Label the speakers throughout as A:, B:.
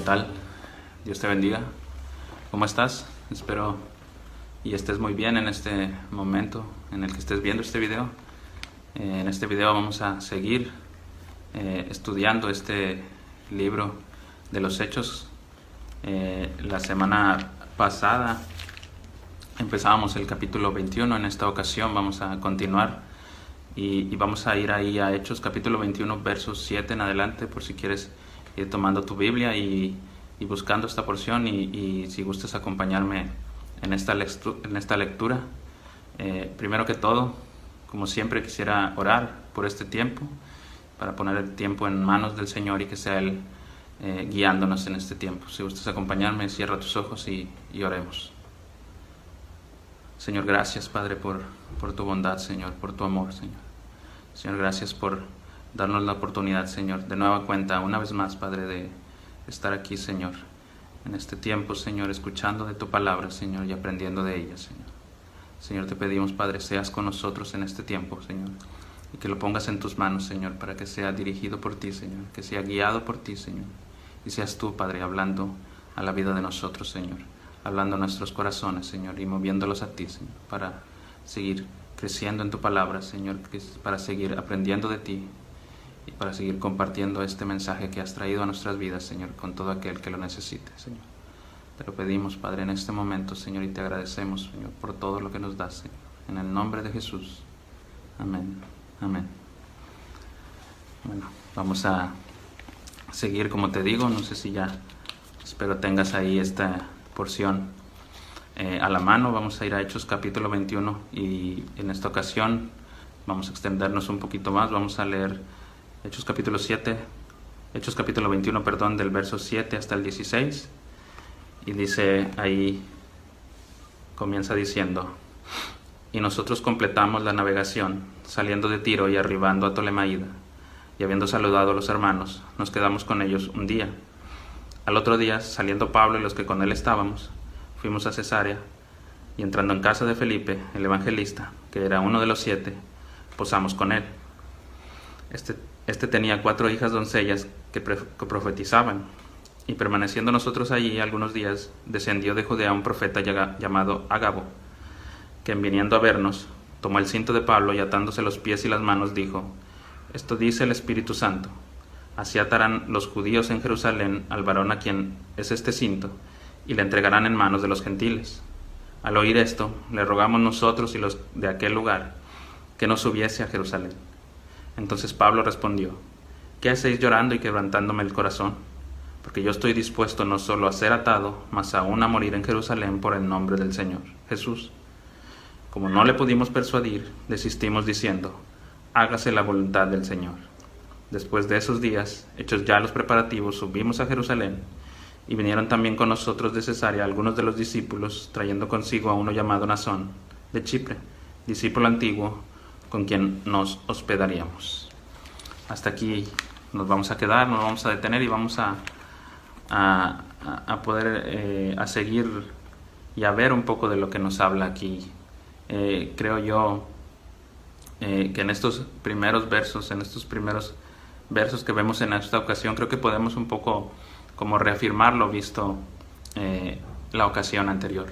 A: tal? Dios te bendiga. ¿Cómo estás? Espero y estés muy bien en este momento en el que estés viendo este video. En este video vamos a seguir estudiando este libro de los Hechos. La semana pasada empezábamos el capítulo 21. En esta ocasión vamos a continuar y vamos a ir ahí a Hechos capítulo 21 versos 7 en adelante, por si quieres ir tomando tu Biblia y buscando esta porción y si gustas acompañarme en esta lectura. Primero que todo, como siempre, quisiera orar por este tiempo, para poner el tiempo en manos del Señor y que sea Él guiándonos en este tiempo. Si gustas acompañarme, cierra tus ojos y oremos. Señor, gracias, Padre, por tu bondad, Señor, por tu amor, Señor. Señor, gracias por darnos la oportunidad, Señor, de nueva cuenta, una vez más, Padre, de estar aquí, Señor, en este tiempo, Señor, escuchando de tu palabra, Señor, y aprendiendo de ella, Señor. Señor, te pedimos, Padre, seas con nosotros en este tiempo, Señor, y que lo pongas en tus manos, Señor, para que sea dirigido por ti, Señor, que sea guiado por ti, Señor, y seas tú, Padre, hablando a la vida de nosotros, Señor, hablando a nuestros corazones, Señor, y moviéndolos a ti, Señor, para seguir creciendo en tu palabra, Señor, para seguir aprendiendo de ti y para seguir compartiendo este mensaje que has traído a nuestras vidas, Señor, con todo aquel que lo necesite, Señor. Te lo pedimos, Padre, en este momento, Señor, y te agradecemos, Señor, por todo lo que nos das, Señor. En el nombre de Jesús. Amén. Amén. Bueno, vamos a seguir, como te digo. No sé si ya, espero tengas ahí esta porción a la mano. Vamos a ir a Hechos capítulo 21 y en esta ocasión vamos a extendernos un poquito más. Vamos a leer Hechos capítulo 21, perdón, del verso 7 hasta el 16. Y dice ahí, comienza diciendo: y nosotros completamos la navegación, saliendo de Tiro y arribando a Tolemaida, y habiendo saludado a los hermanos, nos quedamos con ellos un día. Al otro día, saliendo Pablo y los que con él estábamos, fuimos a Cesarea, y entrando en casa de Felipe, el evangelista, que era uno de los 7, posamos con él. Este tenía 4 hijas doncellas que profetizaban, y permaneciendo nosotros allí algunos días, descendió de Judea un profeta llamado Ágabo, que viniendo a vernos, tomó el cinto de Pablo y atándose los pies y las manos, dijo: esto dice el Espíritu Santo, así atarán los judíos en Jerusalén al varón a quien es este cinto, y le entregarán en manos de los gentiles. Al oír esto, le rogamos nosotros y los de aquel lugar que no subiese a Jerusalén. Entonces Pablo respondió: ¿qué hacéis llorando y quebrantándome el corazón? Porque yo estoy dispuesto no solo a ser atado, mas aún a morir en Jerusalén por el nombre del Señor Jesús. Como no le pudimos persuadir, desistimos diciendo: hágase la voluntad del Señor. Después de esos días, hechos ya los preparativos, subimos a Jerusalén, y vinieron también con nosotros de Cesarea algunos de los discípulos, trayendo consigo a uno llamado Nasón, de Chipre, discípulo antiguo, con quien nos hospedaríamos. Hasta aquí nos vamos a quedar, nos vamos a detener y vamos a poder a seguir y a ver un poco de lo que nos habla aquí. Creo yo que en estos primeros versos que vemos en esta ocasión, creo que podemos un poco como reafirmar lo visto la ocasión anterior,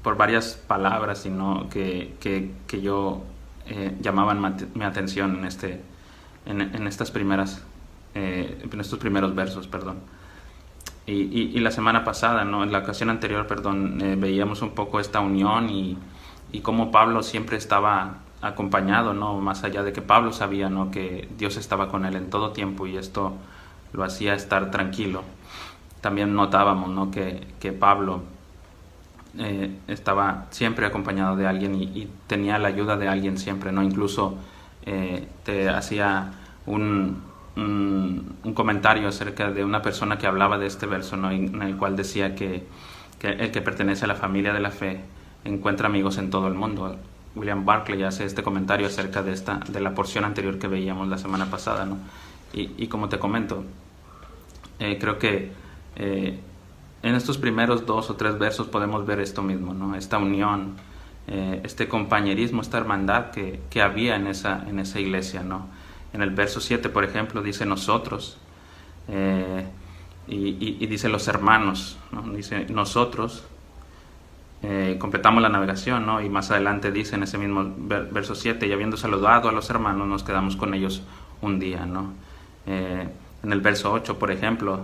A: por varias palabras, sino que yo llamaban mi atención en estos primeros versos, perdón. Y la semana pasada, ¿no? En la ocasión anterior, perdón, veíamos un poco esta unión y cómo Pablo siempre estaba acompañado, ¿no? Más allá de que Pablo sabía, ¿no?, que Dios estaba con él en todo tiempo y esto lo hacía estar tranquilo. También notábamos, ¿no?, que Pablo estaba siempre acompañado de alguien y tenía la ayuda de alguien siempre, ¿no? Incluso te hacía un comentario acerca de una persona que hablaba de este verso, ¿no?, en el cual decía que el que pertenece a la familia de la fe encuentra amigos en todo el mundo. William Barclay hace este comentario acerca de la porción anterior que veíamos la semana pasada, ¿no? Y como te comento, creo que en estos primeros 2 o 3 versos podemos ver esto mismo, ¿no? Esta unión, este compañerismo, esta hermandad que había en esa iglesia, ¿no? En el verso 7, por ejemplo, dice nosotros, y dice los hermanos, ¿no? Dice nosotros completamos la navegación, ¿no? Y más adelante dice en ese mismo verso 7, y habiendo saludado a los hermanos nos quedamos con ellos un día, ¿no? En el verso 8, por ejemplo,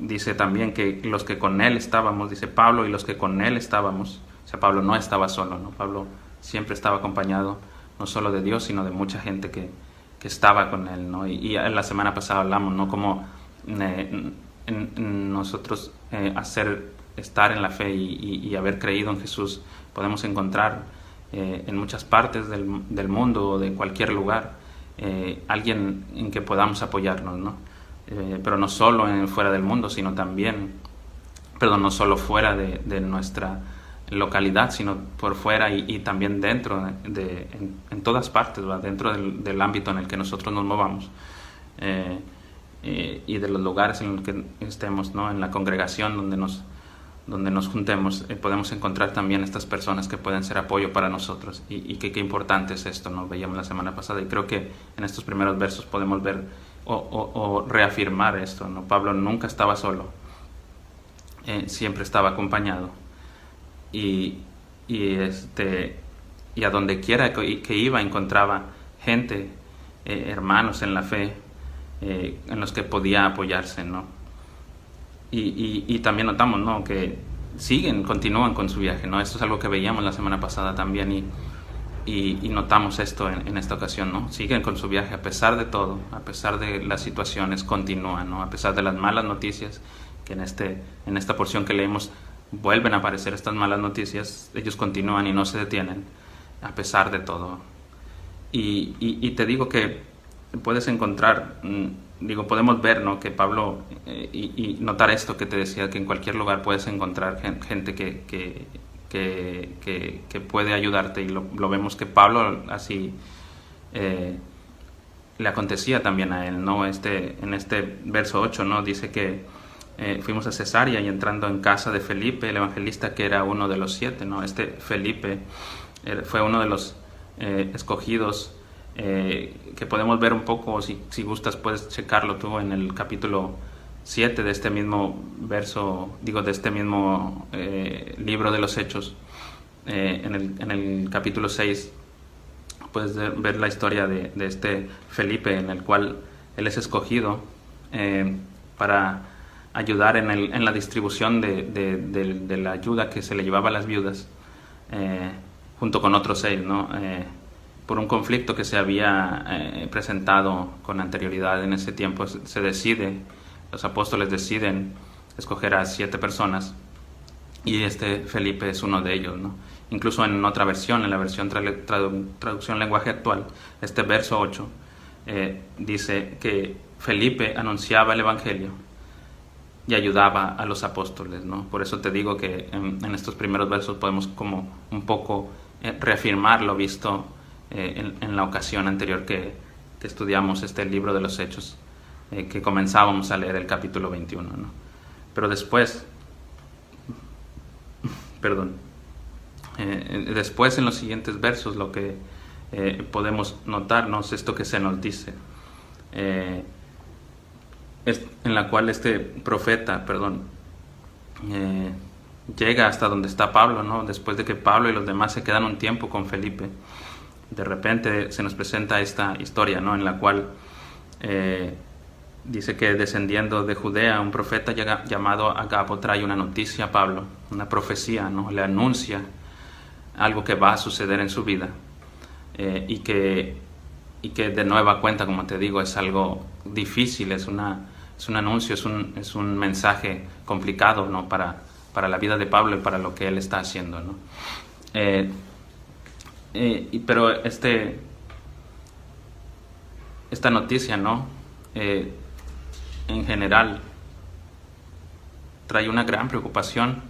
A: dice también que los que con él estábamos, dice Pablo, y los que con él estábamos, o sea, Pablo no estaba solo, ¿no? Pablo siempre estaba acompañado no solo de Dios, sino de mucha gente que estaba con él, ¿no? Y la semana pasada hablamos, ¿no? Como nosotros estar en la fe y haber creído en Jesús, podemos encontrar en muchas partes del mundo o de cualquier lugar alguien en que podamos apoyarnos, ¿no? Pero no solo fuera del mundo, sino también, no solo fuera de nuestra localidad, sino por fuera y también dentro, en todas partes, ¿verdad? Dentro del ámbito en el que nosotros nos movamos, y de los lugares en los que estemos, ¿no? En la congregación donde nos juntemos, podemos encontrar también estas personas que pueden ser apoyo para nosotros, y qué importante es esto, ¿no? Veíamos la semana pasada, y creo que en estos primeros versos podemos ver o reafirmar esto, ¿no? Pablo nunca estaba solo, siempre estaba acompañado, y a donde quiera que iba encontraba gente, hermanos en la fe, en los que podía apoyarse, ¿no? Y también notamos, ¿no? Que continúan con su viaje, ¿no? Esto es algo que veíamos la semana pasada también, y notamos esto en esta ocasión, ¿no? Siguen con su viaje a pesar de todo, a pesar de las situaciones, continúan, ¿no? A pesar de las malas noticias, que en esta porción que leemos vuelven a aparecer estas malas noticias, ellos continúan y no se detienen, a pesar de todo. Y te digo que puedes encontrar, podemos ver, ¿no? Que Pablo, y notar esto que te decía, que en cualquier lugar puedes encontrar gente que puede ayudarte, y lo vemos que Pablo así le acontecía también a él, ¿no? En este verso 8, ¿no? Dice que fuimos a Cesarea, y entrando en casa de Felipe, el evangelista, que era uno de los 7, ¿no? Felipe fue uno de los escogidos, que podemos ver un poco, si gustas puedes checarlo tú en el capítulo 7 de este mismo de este mismo libro de los Hechos. En el capítulo 6 puedes ver la historia de este Felipe, en el cual él es escogido para ayudar en la distribución de la ayuda que se le llevaba a las viudas, junto con otros 6, ¿no? Por un conflicto que se había presentado con anterioridad. En ese tiempo los apóstoles deciden escoger a 7 personas, y Felipe es uno de ellos, ¿no? Incluso en otra versión, en la versión traducción lenguaje actual, este verso 8 dice que Felipe anunciaba el evangelio y ayudaba a los apóstoles, ¿no? Por eso te digo que en estos primeros versos podemos como un poco reafirmar lo visto en la ocasión anterior que estudiamos este libro de los Hechos, que comenzábamos a leer el capítulo 21, ¿no? Pero después, después en los siguientes versos lo que podemos notarnos, esto que se nos dice, en la cual este profeta, llega hasta donde está Pablo, ¿no? Después de que Pablo y los demás se quedan un tiempo con Felipe, de repente se nos presenta esta historia, ¿no? En la cual dice que descendiendo de Judea, un profeta llamado Agabo trae una noticia a Pablo, una profecía, ¿no? Le anuncia algo que va a suceder en su vida, y que de nueva cuenta, como te digo, es algo difícil, es un anuncio, es un mensaje complicado, ¿no? Para la vida de Pablo y para lo que él está haciendo, ¿no? Pero esta noticia, ¿no? En general trae una gran preocupación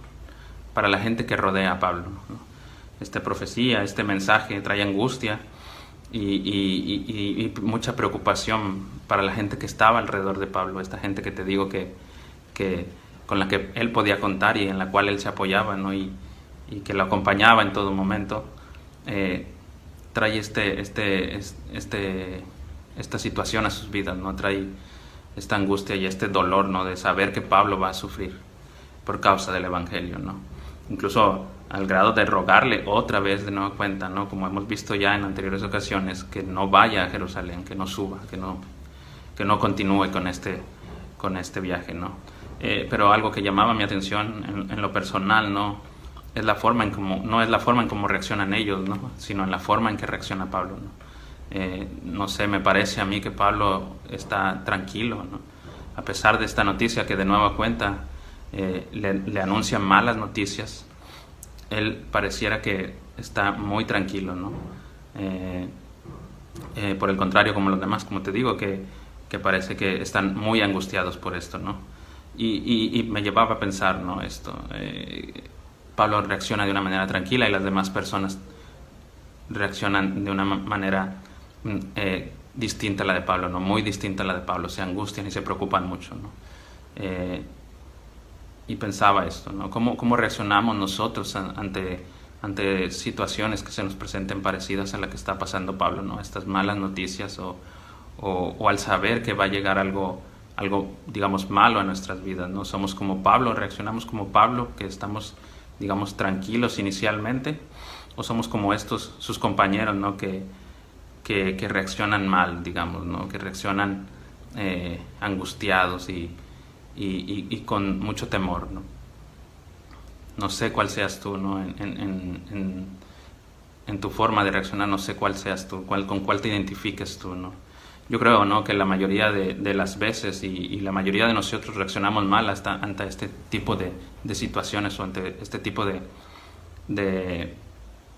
A: para la gente que rodea a Pablo, ¿no? Esta profecía, este mensaje trae angustia y mucha preocupación para la gente que estaba alrededor de Pablo, esta gente que te digo que con la que él podía contar y en la cual él se apoyaba, ¿no? Y que lo acompañaba en todo momento. Trae esta situación a sus vidas, ¿no? Trae esta angustia y este dolor, ¿no? De saber que Pablo va a sufrir por causa del Evangelio, ¿no? Incluso al grado de rogarle otra vez de nueva cuenta, ¿no? Como hemos visto ya en anteriores ocasiones, que no vaya a Jerusalén, que no suba, que no continúe con este viaje, ¿no? Pero algo que llamaba mi atención en lo personal, ¿no? Es la forma en cómo reaccionan ellos, ¿no? Sino en la forma en que reacciona Pablo, ¿no? No sé, me parece a mí que Pablo está tranquilo, ¿no? A pesar de esta noticia que de nueva cuenta le anuncian malas noticias, él pareciera que está muy tranquilo, ¿no? Por el contrario, como los demás, como te digo, que parece que están muy angustiados por esto, ¿no? Y me llevaba a pensar, ¿no? Pablo reacciona de una manera tranquila y las demás personas reaccionan de una manera distinta a la de Pablo, ¿no? Muy distinta a la de Pablo, se angustian y se preocupan mucho, ¿no? Y pensaba esto, ¿no? ¿Cómo reaccionamos nosotros ante situaciones que se nos presenten parecidas a la que está pasando Pablo, ¿no? Estas malas noticias o al saber que va a llegar algo, digamos, malo a nuestras vidas, ¿no? Somos como Pablo, reaccionamos como Pablo, que estamos, digamos, tranquilos inicialmente, o somos como sus compañeros, ¿no? Que reaccionan mal, digamos, ¿no? Que reaccionan angustiados y con mucho temor, ¿no? No sé cuál seas tú, ¿no? En tu forma de reaccionar, no sé cuál seas tú, con cuál te identifiques tú, ¿no? Yo creo, ¿no? Que la mayoría de las veces y la mayoría de nosotros reaccionamos mal ante este tipo de situaciones o ante este tipo de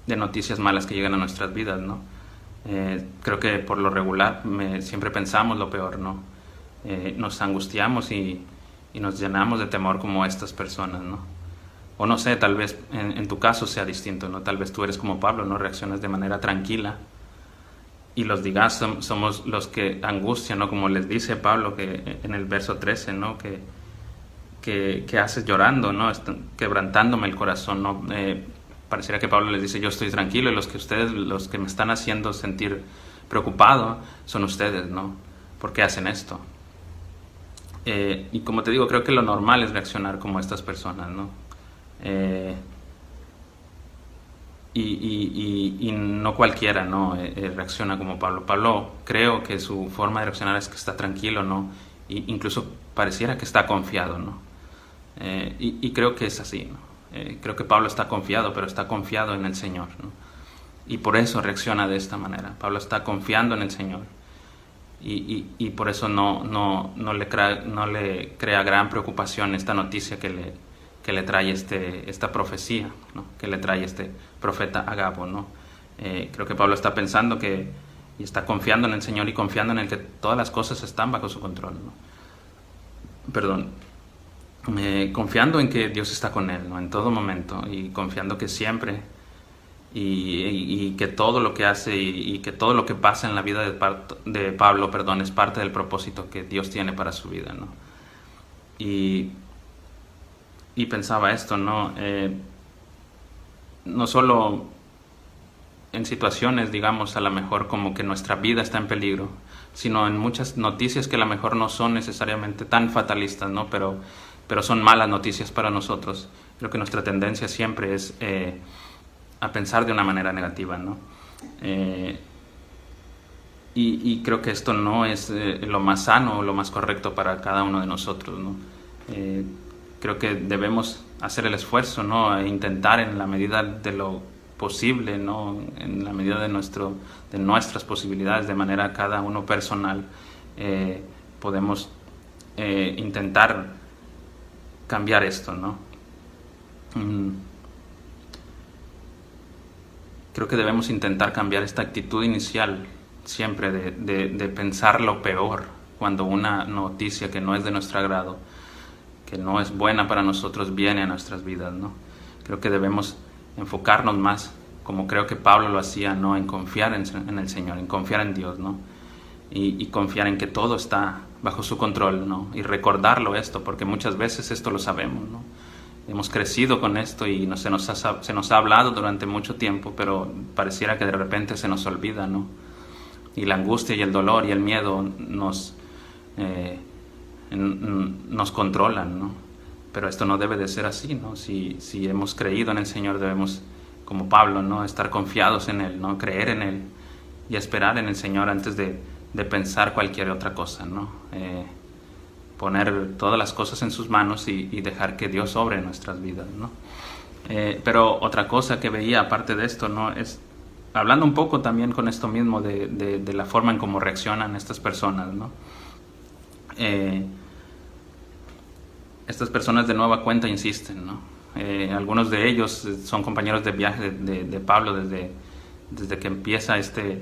A: noticias malas que llegan a nuestras vidas, ¿no? Creo que por lo regular siempre pensamos lo peor, ¿no? Nos angustiamos y nos llenamos de temor como estas personas, ¿no? O no sé, tal vez en tu caso sea distinto, ¿no? Tal vez tú eres como Pablo, ¿no? Reaccionas de manera tranquila y los digas somos los que angustian, ¿no? Como les dice Pablo que en el verso 13, ¿no? Que haces llorando, ¿no? Quebrantándome el corazón, ¿no? Pareciera que Pablo les dice, yo estoy tranquilo y los que me están haciendo sentir preocupado son ustedes, ¿no? ¿Por qué hacen esto? Y como te digo, creo que lo normal es reaccionar como estas personas, ¿no? Y no cualquiera, ¿no? Reacciona como Pablo. Pablo, creo que su forma de reaccionar es que está tranquilo, ¿no? Incluso pareciera que está confiado, ¿no? Y creo que es así, ¿no? Creo que Pablo está confiado, pero está confiado en el Señor, ¿no? Y por eso reacciona de esta manera. Pablo está confiando en el Señor. Y por eso no le crea gran preocupación esta noticia que le trae esta profecía, ¿no? Que le trae este profeta Agabo, ¿no? Creo que Pablo está pensando y está confiando en el Señor y confiando en el que todas las cosas están bajo su control, ¿no? Perdón. Confiando en que Dios está con él, ¿no? En todo momento, y confiando que siempre y que todo lo que hace y que todo lo que pasa en la vida de Pablo, perdón, es parte del propósito que Dios tiene para su vida, ¿no? Y pensaba esto, ¿no? No solo en situaciones, digamos, a lo mejor como que nuestra vida está en peligro, sino en muchas noticias que a lo mejor no son necesariamente tan fatalistas, ¿no? Pero son malas noticias para nosotros. Creo que nuestra tendencia siempre es a pensar de una manera negativa, ¿no? Y creo que esto no es lo más sano o lo más correcto para cada uno de nosotros, ¿no? Creo que debemos hacer el esfuerzo, ¿no? E intentar en la medida de lo posible, ¿no? En la medida de nuestras posibilidades, de manera cada uno personal, podemos intentar cambiar esto, ¿no? Creo que debemos intentar cambiar esta actitud inicial siempre de pensar lo peor cuando una noticia que no es de nuestro agrado, que no es buena para nosotros, viene a nuestras vidas, ¿no? Creo que debemos enfocarnos más, como creo que Pablo lo hacía, ¿no? En confiar en el Señor, en confiar en Dios, ¿no? Y confiar en que todo está bajo su control, ¿no? Y recordarlo esto, porque muchas veces esto lo sabemos, ¿no? Hemos crecido con esto y se nos ha hablado durante mucho tiempo, pero pareciera que de repente se nos olvida, ¿no? Y la angustia y el dolor y el miedo nos nos controlan, ¿no? Pero esto no debe de ser así, ¿no? Si hemos creído en el Señor, debemos, como Pablo, ¿no?, estar confiados en Él, ¿no?, creer en Él y esperar en el Señor antes de pensar cualquier otra cosa, ¿no? Poner todas las cosas en sus manos y dejar que Dios obre en nuestras vidas, ¿no? Pero otra cosa que veía aparte de esto, ¿no?, es hablando un poco también con esto mismo de la forma en cómo reaccionan estas personas, ¿no? Estas personas de nueva cuenta insisten, ¿no? Algunos de ellos son compañeros de viaje de Pablo desde que empieza este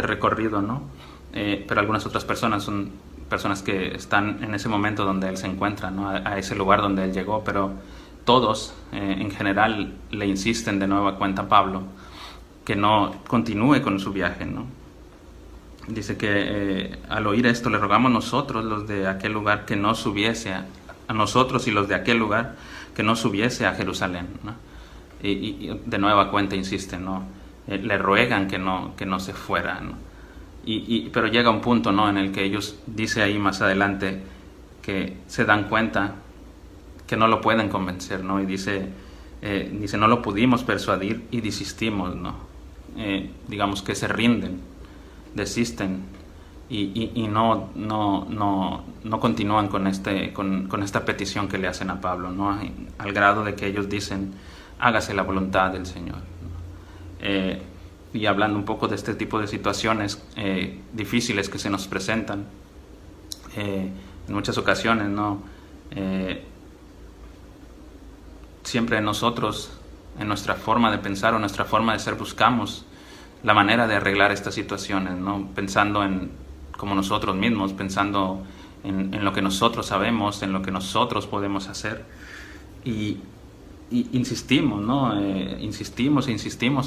A: recorrido, ¿no? Pero algunas otras personas son personas que están en ese momento donde él se encuentra, ¿no?, a ese lugar donde él llegó, pero todos en general le insisten de nueva cuenta a Pablo que no continúe con su viaje, ¿no? Dice que al oír esto le rogamos nosotros, los de aquel lugar, que no subiese a nosotros y los de aquel lugar, que no subiese a Jerusalén, ¿no? Y de nueva cuenta insisten, ¿no? Le ruegan que no se fuera, ¿no? Pero llega un punto, ¿no?, en el que ellos, dice ahí más adelante, que se dan cuenta que no lo pueden convencer, ¿no? Y dice no lo pudimos persuadir y desistimos, ¿no? Digamos que se rinden, desisten y no continúan con esta petición que le hacen a Pablo, ¿no?, al grado de que ellos dicen: hágase la voluntad del Señor, ¿no? Y hablando un poco de este tipo de situaciones difíciles que se nos presentan en muchas ocasiones, ¿no? Siempre nosotros, en nuestra forma de pensar o nuestra forma de ser, buscamos la manera de arreglar estas situaciones, ¿no?, pensando en como nosotros mismos, pensando en lo que nosotros sabemos, en lo que nosotros podemos hacer, y insistimos, ¿no? Insistimos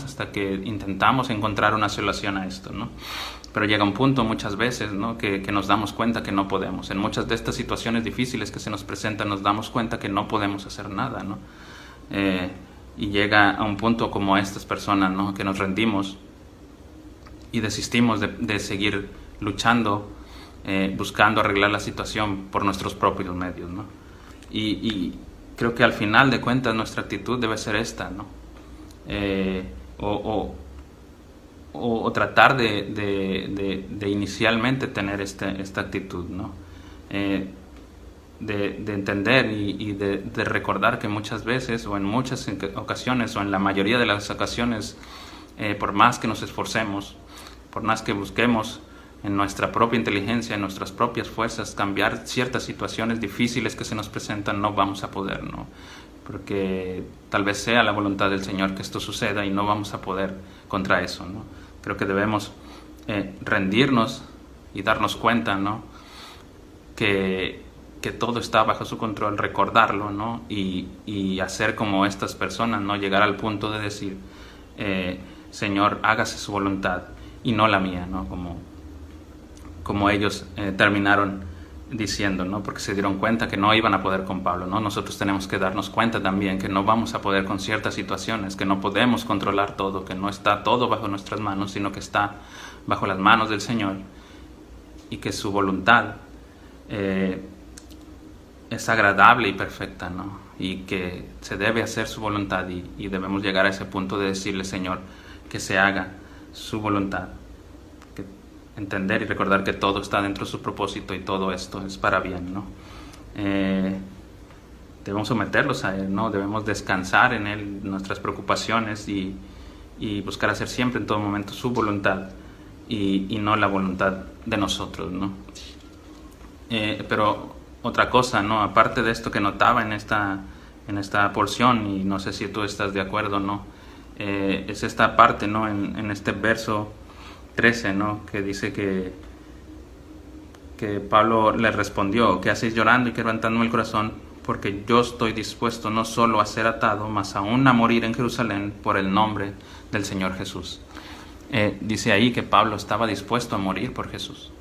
A: hasta que intentamos encontrar una solución a esto, ¿no? Pero llega un punto muchas veces, ¿no?, que nos damos cuenta que no podemos. En muchas de estas situaciones difíciles que se nos presentan nos damos cuenta que no podemos hacer nada, ¿no? Y llega a un punto como estas personas, ¿no?, que nos rendimos y desistimos de seguir luchando, buscando arreglar la situación por nuestros propios medios, ¿no? Y creo que al final de cuentas nuestra actitud debe ser esta, ¿no? O tratar de inicialmente tener esta actitud, ¿no? De entender y de recordar que muchas veces, o en muchas ocasiones, o en la mayoría de las ocasiones, por más que nos esforcemos, por más que busquemos en nuestra propia inteligencia, en nuestras propias fuerzas, cambiar ciertas situaciones difíciles que se nos presentan, no vamos a poder, ¿no? Porque tal vez sea la voluntad del Señor que esto suceda y no vamos a poder contra eso, ¿no? Creo que debemos rendirnos y darnos cuenta, ¿no?, que todo está bajo su control, recordarlo, ¿no?, y hacer como estas personas, ¿no?, llegar al punto de decir: Señor, hágase su voluntad y no la mía, ¿no?, como ellos terminaron diciendo, ¿no?, porque se dieron cuenta que no iban a poder con Pablo, ¿no? Nosotros tenemos que darnos cuenta también que no vamos a poder con ciertas situaciones, que no podemos controlar todo, que no está todo bajo nuestras manos, sino que está bajo las manos del Señor, y que su voluntad es agradable y perfecta, ¿no? Y que se debe hacer su voluntad, y debemos llegar a ese punto de decirle: Señor, que se haga su voluntad. Entender y recordar que todo está dentro de su propósito y todo esto es para bien, ¿no? Debemos someterlos a Él, ¿no? Debemos descansar en Él nuestras preocupaciones y buscar hacer siempre en todo momento su voluntad y no la voluntad de nosotros, ¿no? Pero otra cosa, ¿no?, aparte de esto que notaba en esta porción, y no sé si tú estás de acuerdo, ¿no?, es esta parte, ¿no?, en este verso 13, ¿no?, que dice que Pablo le respondió: ¿qué hacéis llorando y quebrantándome el corazón? Porque yo estoy dispuesto no solo a ser atado, mas aún a morir en Jerusalén por el nombre del Señor Jesús. Dice ahí que Pablo estaba dispuesto a morir por Jesús,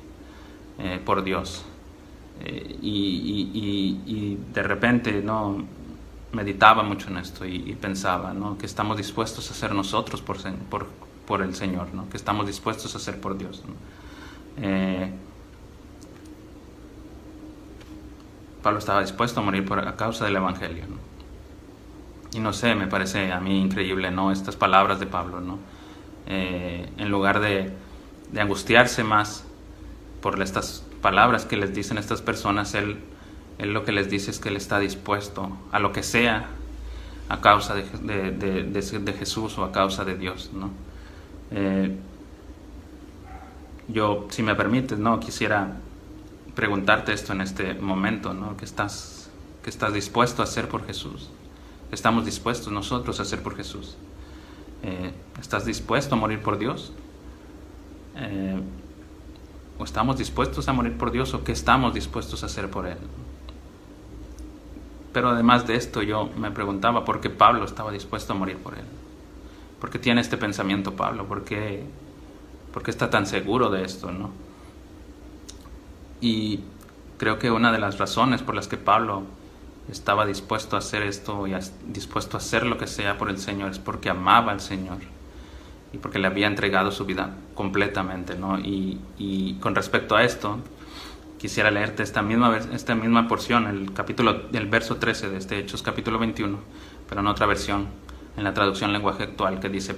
A: por Dios. Y de repente, ¿no?, meditaba mucho en esto y pensaba, ¿no?, que estamos dispuestos a hacer nosotros por el Señor, ¿no?, que estamos dispuestos a hacer por Dios, ¿no? Pablo estaba dispuesto a morir a causa del Evangelio, ¿no? Y no sé, me parece a mí increíble, ¿no? Estas palabras de Pablo, ¿no? En lugar de angustiarse más por estas palabras que les dicen estas personas, él lo que les dice es que él está dispuesto a lo que sea a causa de Jesús o a causa de Dios, ¿no? Yo, si me permites, ¿no? Quisiera preguntarte esto en este momento, ¿no? ¿Qué estás dispuesto a hacer por Jesús? ¿Estamos dispuestos nosotros a hacer por Jesús? ¿Estás dispuesto a morir por Dios? ¿O estamos dispuestos a morir por Dios? ¿O qué estamos dispuestos a hacer por Él? Pero además de esto, yo me preguntaba por qué Pablo estaba dispuesto a morir por Él. ¿Por qué tiene este pensamiento Pablo? ¿Por qué está tan seguro de esto, ¿no? Y creo que una de las razones por las que Pablo estaba dispuesto a hacer esto y dispuesto a hacer lo que sea por el Señor es porque amaba al Señor y porque le había entregado su vida completamente, ¿no? Y con respecto a esto, quisiera leerte esta misma porción, el verso 13 de este Hechos capítulo 21, pero en otra versión, en la traducción lenguaje actual, que dice,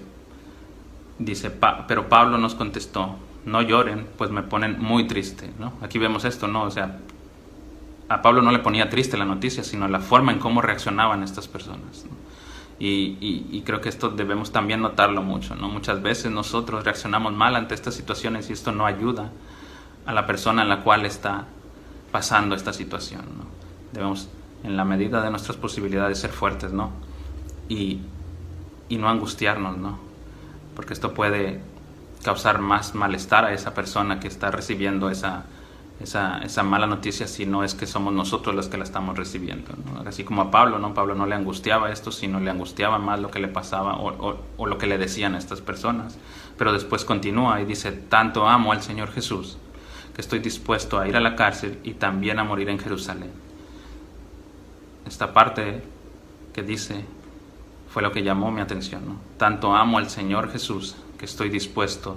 A: pero Pablo nos contestó: no lloren, pues me ponen muy triste, ¿no? Aquí vemos esto, ¿no? O sea, a Pablo no le ponía triste la noticia, sino la forma en cómo reaccionaban estas personas, ¿no? Y creo que esto debemos también notarlo mucho, ¿no? Muchas veces nosotros reaccionamos mal ante estas situaciones y esto no ayuda a la persona en la cual está pasando esta situación, ¿no? Debemos, en la medida de nuestras posibilidades, ser fuertes, ¿no? Y no angustiarnos, ¿no? Porque esto puede causar más malestar a esa persona que está recibiendo esa mala noticia, si no es que somos nosotros los que la estamos recibiendo, ¿no? Así como a Pablo, ¿no? Pablo no le angustiaba esto, sino le angustiaba más lo que le pasaba o lo que le decían a estas personas. Pero después continúa y dice: tanto amo al Señor Jesús que estoy dispuesto a ir a la cárcel y también a morir en Jerusalén. Esta parte que dice fue lo que llamó mi atención, ¿no? Tanto amo al Señor Jesús que estoy dispuesto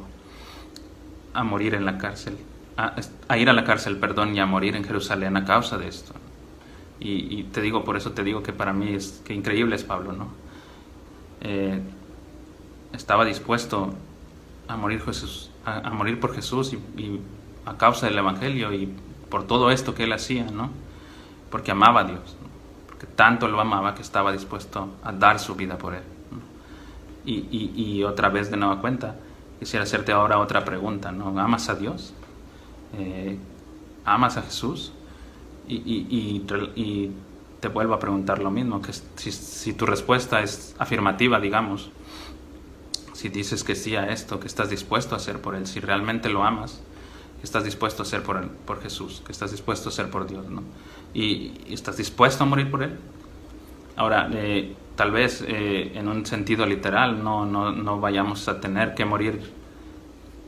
A: a morir en la cárcel, a ir a la cárcel, y a morir en Jerusalén a causa de esto. Y te digo, por eso te digo que para mí que increíble es Pablo, ¿no? Estaba dispuesto a morir por Jesús y a causa del Evangelio y por todo esto que él hacía, ¿no? Porque amaba a Dios, ¿no? Porque tanto lo amaba que estaba dispuesto a dar su vida por él, ¿no? Y otra vez, de nueva cuenta, quisiera hacerte ahora otra pregunta, ¿no? ¿Amas a Dios? ¿Amas a Jesús? Y te vuelvo a preguntar lo mismo, que si tu respuesta es afirmativa, digamos, si dices que sí a esto, que estás dispuesto a hacer por Él, si realmente lo amas, que estás dispuesto a hacer por Jesús, que estás dispuesto a hacer por Dios, ¿no? Y estás dispuesto a morir por Él. Ahora, tal vez en un sentido literal no vayamos a tener que morir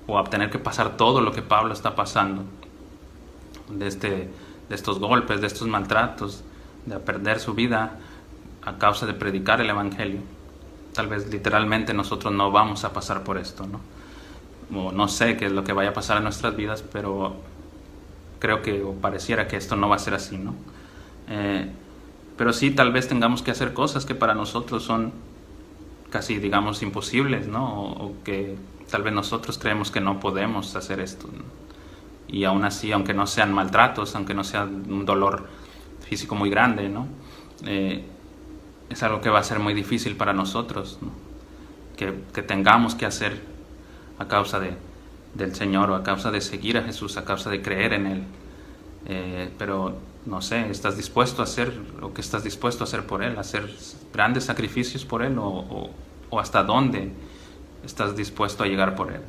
A: o a tener que pasar todo lo que Pablo está pasando, de estos golpes, de estos maltratos, de perder su vida a causa de predicar el Evangelio. Tal vez literalmente nosotros no vamos a pasar por esto, ¿no? O no sé qué es lo que vaya a pasar en nuestras vidas, pero creo que, o pareciera que esto no va a ser así, ¿no? Pero sí, tal vez tengamos que hacer cosas que para nosotros son casi, digamos, imposibles, ¿no? O que tal vez nosotros creemos que no podemos hacer esto, ¿no? Y aún así, aunque no sean maltratos, aunque no sea un dolor físico muy grande, ¿no? Es algo que va a ser muy difícil para nosotros, ¿no? Que tengamos que hacer a causa del Señor, o a causa de seguir a Jesús, a causa de creer en Él. Pero no sé, ¿estás dispuesto a hacer lo que estás dispuesto a hacer por Él? ¿Hacer grandes sacrificios por Él? ¿O hasta dónde estás dispuesto a llegar por Él?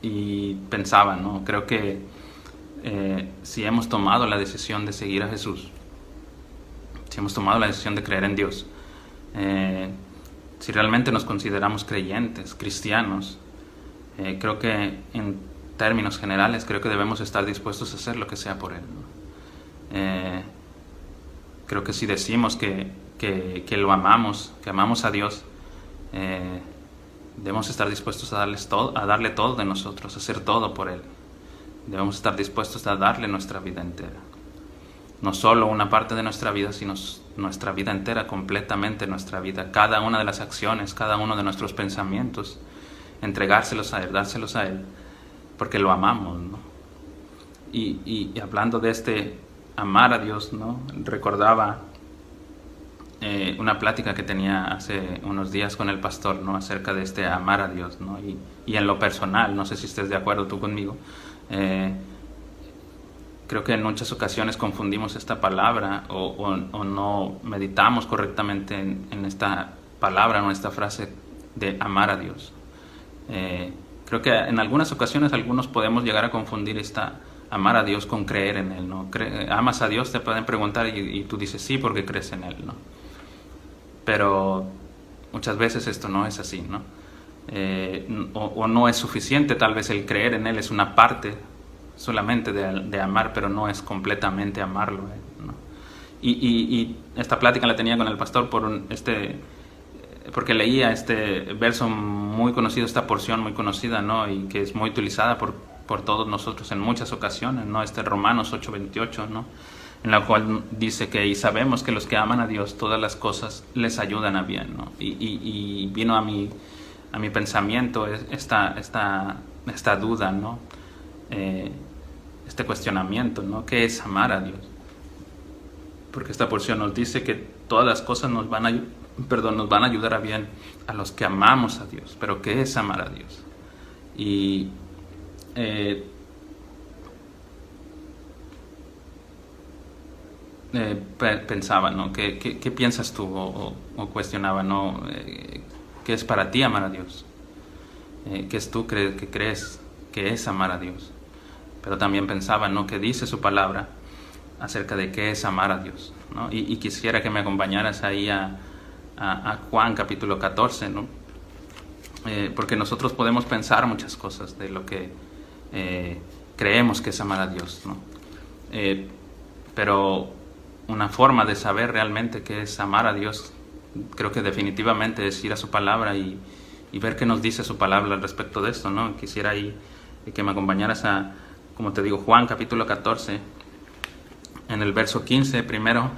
A: Y pensaba, ¿no? Creo que si hemos tomado la decisión de seguir a Jesús, si hemos tomado la decisión de creer en Dios, si realmente nos consideramos creyentes, cristianos, creo que en términos generales, creo que debemos estar dispuestos a hacer lo que sea por Él, ¿no? Creo que si decimos que lo amamos, que amamos a Dios, debemos estar dispuestos a darle todo de nosotros, a hacer todo por Él. Debemos estar dispuestos a darle nuestra vida entera. No solo una parte de nuestra vida, sino nuestra vida entera, completamente nuestra vida. Cada una de las acciones, cada uno de nuestros pensamientos, entregárselos a Él, dárselos a Él, porque lo amamos, ¿no? Y hablando de este amar a Dios, ¿no? Recordaba una plática que tenía hace unos días con el pastor, ¿no? Acerca de este amar a Dios, ¿no? Y en lo personal, no sé si estés de acuerdo tú conmigo, creo que en muchas ocasiones confundimos esta palabra o no meditamos correctamente en esta palabra, en esta frase de amar a Dios. Creo que en algunas ocasiones algunos podemos llegar a confundir amar a Dios con creer en Él, ¿no? ¿Amas a Dios? Te pueden preguntar y tú dices sí porque crees en Él, ¿no? Pero muchas veces esto no es así, ¿no? O no es suficiente, tal vez el creer en Él es una parte solamente de amar, pero no es completamente amarlo, ¿no? Y esta plática la tenía con el pastor porque leía este verso muy conocido, esta porción muy conocida, ¿no? Y que es muy utilizada por todos nosotros en muchas ocasiones, ¿no? Romanos 8:28, ¿no? En la cual dice que y sabemos que los que aman a Dios todas las cosas les ayudan a bien, ¿no? Y vino a mi pensamiento esta duda, ¿no? Este cuestionamiento, ¿no? ¿Qué es amar a Dios? Porque esta porción nos dice que todas las cosas nos van a ayudar a bien a los que amamos a Dios. Pero ¿qué es amar a Dios? Y pensaba, ¿no? ¿Qué piensas tú? O cuestionaba, ¿no? ¿Qué es para ti amar a Dios? ¿Qué es tú que crees que es amar a Dios? Pero también pensaba, ¿no? ¿Qué dice su palabra acerca de qué es amar a Dios, ¿no? Y quisiera que me acompañaras ahí a Juan capítulo 14, ¿no? Porque nosotros podemos pensar muchas cosas de lo que creemos que es amar a Dios, ¿no? Pero una forma de saber realmente qué es amar a Dios, creo que definitivamente es ir a su palabra y ver qué nos dice su palabra al respecto de esto, ¿no? Quisiera ahí que me acompañaras como te digo, Juan capítulo 14, en el verso 15 primero,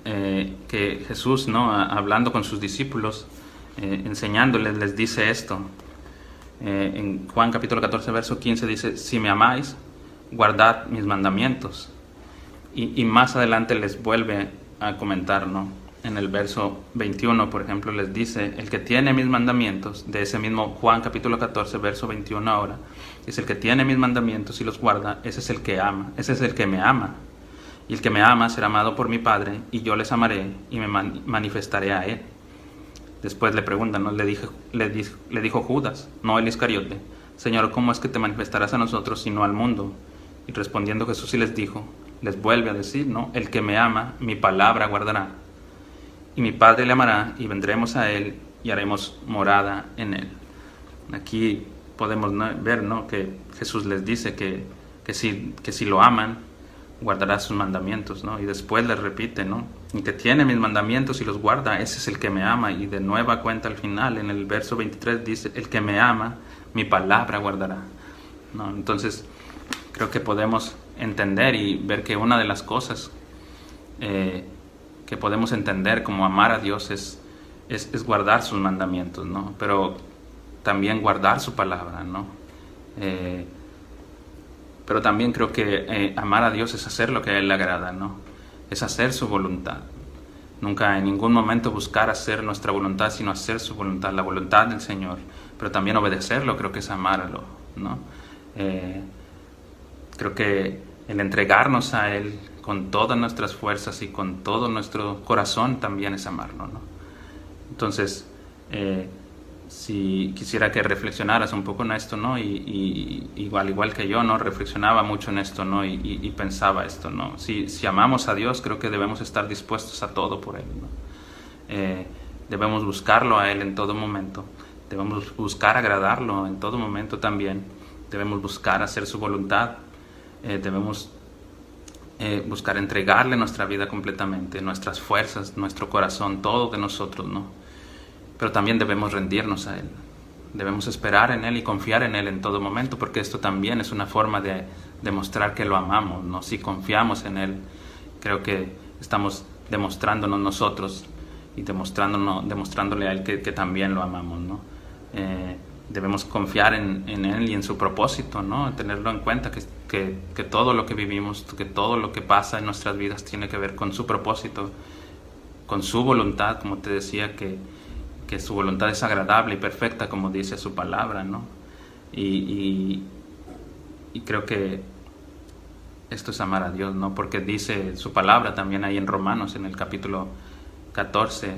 A: que Jesús, ¿no? Hablando con sus discípulos, enseñándoles, les dice esto. En Juan capítulo 14, verso 15 dice, si me amáis, guardad mis mandamientos. Y más adelante les vuelve a comentar, ¿no? En el verso 21, por ejemplo, les dice, el que tiene mis mandamientos, de ese mismo Juan capítulo 14, verso 21 ahora, dice, el que tiene mis mandamientos y los guarda, ese es el que ama, ese es el que me ama. Y el que me ama será amado por mi Padre, y yo les amaré y me manifestaré a él. Después le preguntan, ¿no? Le dijo Judas, no el Iscariote, Señor, ¿cómo es que te manifestarás a nosotros y no al mundo? Y respondiendo Jesús y les vuelve a decir, ¿no? El que me ama, mi palabra guardará. Y mi Padre le amará, y vendremos a él, y haremos morada en él. Aquí podemos ver, ¿no? Que Jesús les dice que si lo aman, guardará sus mandamientos, ¿no? Y después les repite, ¿no? El que tiene mis mandamientos y los guarda, ese es el que me ama. Y de nueva cuenta al final, en el verso 23 dice, el que me ama, mi palabra guardará, ¿no? Entonces, creo que podemos entender y ver que una de las cosas que podemos entender como amar a Dios es guardar sus mandamientos, ¿no? Pero también guardar su palabra, ¿no? Pero también creo que amar a Dios es hacer lo que a Él le agrada, ¿no? Es hacer su voluntad. Nunca en ningún momento buscar hacer nuestra voluntad, sino hacer su voluntad, la voluntad del Señor. Pero también obedecerlo creo que es amarlo, ¿no? Creo que el entregarnos a Él con todas nuestras fuerzas y con todo nuestro corazón también es amarlo, ¿no? Entonces, si quisiera que reflexionaras un poco en esto, ¿no? Y igual que yo, ¿no? Reflexionaba mucho en esto, ¿no? Y pensaba esto, ¿no? Si amamos a Dios, creo que debemos estar dispuestos a todo por Él, ¿no? Debemos buscarlo a Él en todo momento. Debemos buscar agradarlo en todo momento también. Debemos buscar hacer su voluntad. Debemos buscar entregarle nuestra vida completamente, nuestras fuerzas, nuestro corazón, todo de nosotros, ¿no? Pero también debemos rendirnos a Él. debemos esperar en Él y confiar en Él en todo momento, porque esto también es una forma de demostrar que lo amamos, ¿no? Si confiamos en Él, creo que estamos demostrándonos nosotros y demostrándole a Él que también lo amamos, ¿no? Debemos confiar en Él y en su propósito, ¿no? Tenerlo en cuenta que todo lo que vivimos, que todo lo que pasa en nuestras vidas tiene que ver con su propósito, con su voluntad, como te decía, que su voluntad es agradable y perfecta, como dice su palabra, ¿no? Y creo que esto es amar a Dios, ¿no? Porque dice su palabra también ahí en Romanos, en el capítulo 14,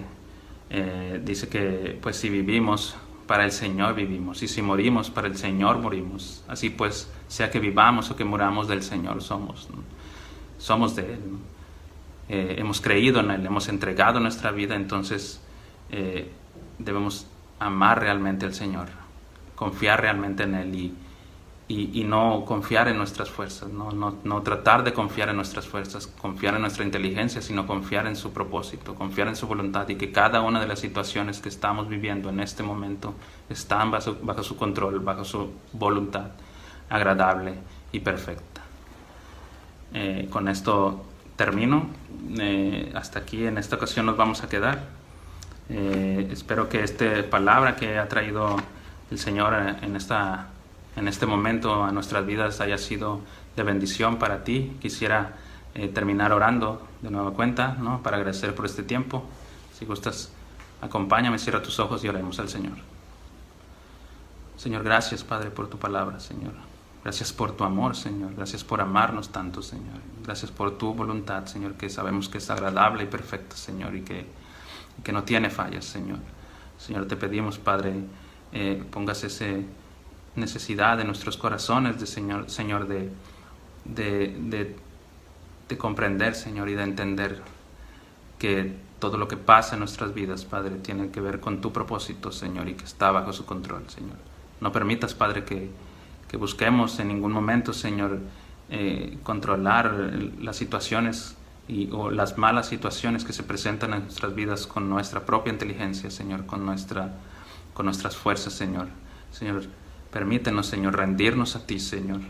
A: dice que pues si vivimos, para el Señor vivimos, y si morimos, para el Señor morimos. Así pues, sea que vivamos o que muramos, del Señor somos, ¿no? Somos de Él, ¿no? Hemos creído en Él, hemos entregado nuestra vida, entonces debemos amar realmente al Señor, confiar realmente en Él y no confiar en nuestras fuerzas, no tratar de confiar en nuestras fuerzas, confiar en nuestra inteligencia, sino confiar en su propósito, confiar en su voluntad, y que cada una de las situaciones que estamos viviendo en este momento están bajo su control, bajo su voluntad agradable y perfecta. Con esto termino. Hasta aquí en esta ocasión nos vamos a quedar. Espero que esta palabra que ha traído el Señor en este momento a nuestras vidas haya sido de bendición para ti. Quisiera terminar orando de nueva cuenta, ¿no? Para agradecer por este tiempo. Si gustas, acompáñame, cierra tus ojos y oremos al Señor. Señor, gracias, Padre, por tu palabra, Señor. Gracias por tu amor, Señor. Gracias por amarnos tanto, Señor. Gracias por tu voluntad, Señor, que sabemos que es agradable y perfecta, Señor, y que no tiene fallas, Señor. Señor, te pedimos, Padre, pongas esa necesidad de nuestros corazones, Señor, de comprender, Señor, y de entender que todo lo que pasa en nuestras vidas, Padre, tiene que ver con tu propósito, Señor, y que está bajo su control, Señor. No permitas, Padre, que busquemos en ningún momento, Señor, controlar las situaciones o las malas situaciones que se presentan en nuestras vidas con nuestra propia inteligencia, Señor, con nuestras fuerzas, Señor. Señor, permítenos, Señor, rendirnos a ti, Señor,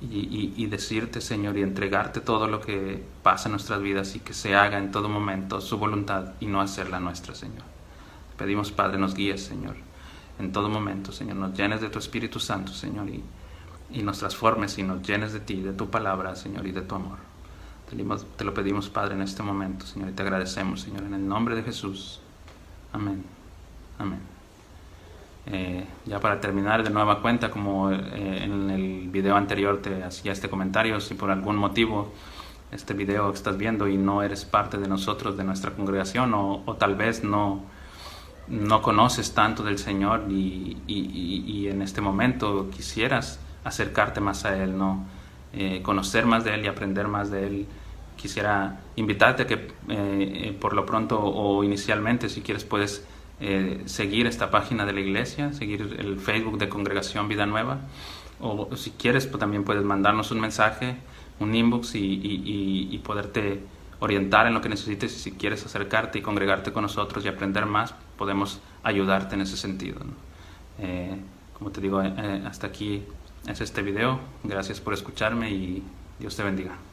A: y decirte, Señor, y entregarte todo lo que pasa en nuestras vidas, y que se haga en todo momento su voluntad y no hacer la nuestra, Señor. Pedimos, Padre, nos guíes, Señor, en todo momento, Señor. Nos llenes de tu Espíritu Santo, Señor, y nos transformes y nos llenes de ti, de tu palabra, Señor, y de tu amor. Te lo pedimos, Padre, en este momento, Señor, y te agradecemos, Señor, en el nombre de Jesús. Amén. Amén. Ya para terminar, de nueva cuenta, como en el video anterior te hacía este comentario, si por algún motivo este video que estás viendo y no eres parte de nosotros, de nuestra congregación, o tal vez no conoces tanto del Señor y en este momento quisieras acercarte más a Él, ¿no? Conocer más de Él y aprender más de Él, quisiera invitarte a que por lo pronto o inicialmente, si quieres, puedes seguir esta página de la iglesia, seguir el Facebook de Congregación Vida Nueva, o si quieres, pues también puedes mandarnos un mensaje, un inbox, y poderte orientar en lo que necesites. Y si quieres acercarte y congregarte con nosotros y aprender más, podemos ayudarte en ese sentido, ¿no? Como te digo, hasta aquí es este video. Gracias por escucharme y Dios te bendiga.